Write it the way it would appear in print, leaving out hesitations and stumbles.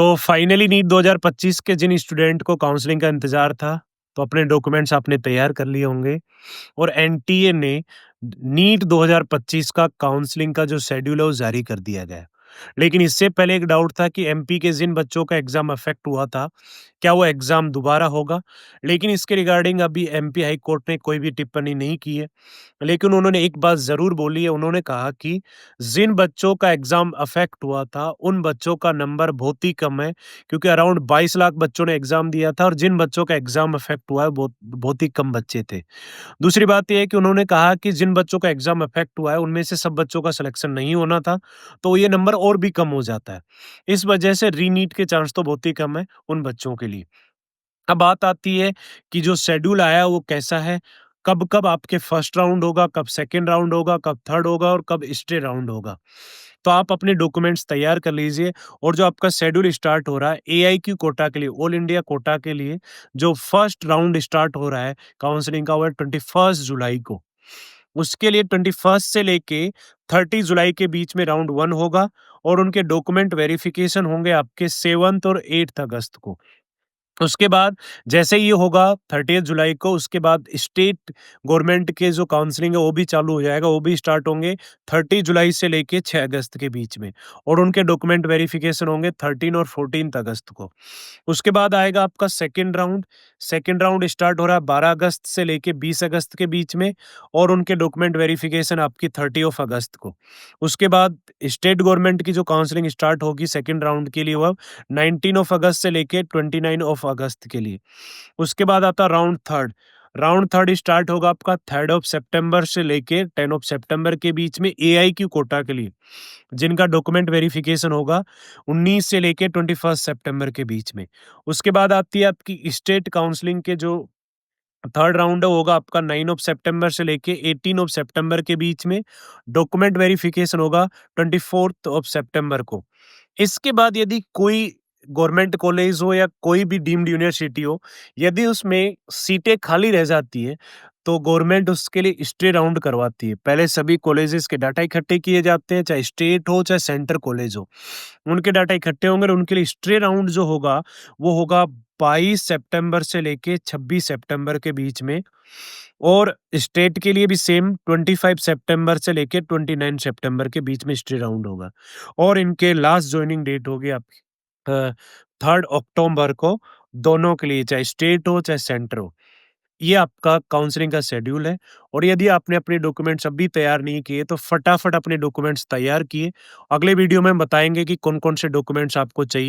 तो finally NEET 2025 के जिन student को काउंसलिंग का इंतज़ार था, तो अपने डॉक्यूमेंट्स आपने तैयार कर लिए होंगे और एनटीए ने नीट 2025 का काउंसलिंग का जो शेड्यूल है वो जारी कर दिया गया है। लेकिन इससे पहले एक डाउट था कि एमपी के जिन बच्चों का एग्ज़ाम अफ़ेक्ट हुआ था, क्या वो एग्ज़ाम दोबारा होगा? लेकिन इसके रिगार्डिंग अभी एमपी हाई कोर्ट ने कोई भी टिप्पणी नहीं की है। लेकिन उन्होंने एक बात ज़रूर बोली है, उन्होंने कहा कि जिन बच्चों का एग्ज़ाम अफ़ेक्ट हुआ था, उन बच्चों का नंबर बहुत ही कम है, क्योंकि अराउंड 22 लाख बच्चों ने एग्ज़ाम दिया था और जिन बच्चों का एग्ज़ाम अफ़ेक्ट हुआ है, बहुत बहुत ही कम बच्चे थे। दूसरी बात ये है कि उन्होंने कहा कि जिन बच्चों का एग्ज़ाम अफ़ेक्ट हुआ है, उनमें से सब बच्चों का सिलेक्शन नहीं होना था, तो ये नंबर और भी कम हो जाता है। इस वजह से रीनीट के चांस तो बहुत ही कम है उन बच्चों के लिए। अब बात आती है कि जो शेड्यूल आया वो कैसा है, कब-कब आपके फर्स्ट राउंड होगा, कब सेकंड राउंड होगा, कब थर्ड होगा और कब स्टे राउंड होगा। तो आप अपने डॉक्यूमेंट्स तैयार कर लीजिए और जो आपका शेड्यूल स्टार्ट हो रहा है एआईक्यू कोटा के लिए, ऑल इंडिया कोटा के लिए, जो फर्स्ट राउंड स्टार्ट हो रहा है काउंसलिंग का वो है 21 जुलाई को। उसके लिए 21 से लेके 30 जुलाई के बीच में राउंड 1 होगा और उनके डॉक्यूमेंट वेरिफिकेशन होंगे आपके 7th और 8th अगस्त को। उसके बाद जैसे ही ये होगा 30 जुलाई को, उसके बाद स्टेट गवर्नमेंट के जो काउंसलिंग है वो भी चालू हो जाएगा, वो भी स्टार्ट होंगे 30 जुलाई से लेके 6 अगस्त के बीच में और उनके डॉक्यूमेंट वेरिफिकेशन होंगे 13 और 14 अगस्त को। उसके बाद आएगा आपका सेकंड राउंड स्टार्ट हो रहा है 12 अगस्त से लेके 20 अगस्त के बीच में और उनके डॉक्यूमेंट वेरिफिकेशन आपकी 30 ऑफ अगस्त को। उसके बाद स्टेट गवर्नमेंट की जो काउंसलिंग स्टार्ट होगी सेकंड राउंड के लिए वो 19 ऑफ अगस्त से लेके 29 ऑफ अगस्त के लिए। उसके बाद आता है राउंड थर्ड स्टार्ट होगा आपका 3rd ऑफ सितंबर से लेके 10 ऑफ सितंबर के बीच में एआईक्यू कोटा के लिए, जिनका डॉक्यूमेंट वेरिफिकेशन होगा 19 से लेके 21 सितंबर के बीच में। उसके बाद आती है आपकी स्टेट काउंसलिंग के जो थर्ड राउंड है वो होगा आपका 9 ऑफ सितंबर से लेके 18 ऑफ सितंबर के बीच में। डॉक्यूमेंट वेरिफिकेशन होगा 24th ऑफ सितंबर को। इसके बाद यदि कोई गवर्नमेंट कॉलेज हो या कोई भी डीम्ड यूनिवर्सिटी हो, यदि उसमें सीटें खाली रह जाती हैं, तो गवर्नमेंट उसके लिए स्टे राउंड करवाती है। पहले सभी कॉलेजेस के डाटा इकट्ठे किए जाते हैं, चाहे स्टेट हो, चाहे सेंटर कॉलेज हो। उनके डाटा इकट्ठे होंगे और उनके लिए स्टे राउंड जो होगा, वो होगा 22 सितंबर से लेके 26 सितंबर के बीच में और स्टेट के लिए भी सेम 25 सितंबर से लेके 29 सितंबर के बीच में स्टे राउंड होगा और इनके लास्ट जॉइनिंग डेट होगी आपकी 3rd अक्टूबर को, दोनों के लिए, चाहे स्टेट हो, चाहे सेंटर हो। ये आपका काउंसलिंग का शेड्यूल है और यदि आपने अपने डॉक्यूमेंट्स अभी तैयार नहीं किए, तो फटाफट अपने डॉक्यूमेंट्स तैयार किए। अगले वीडियो में हम बताएँगे कि कौन-कौन से डॉक्यूमेंट्स आपको चाहिए।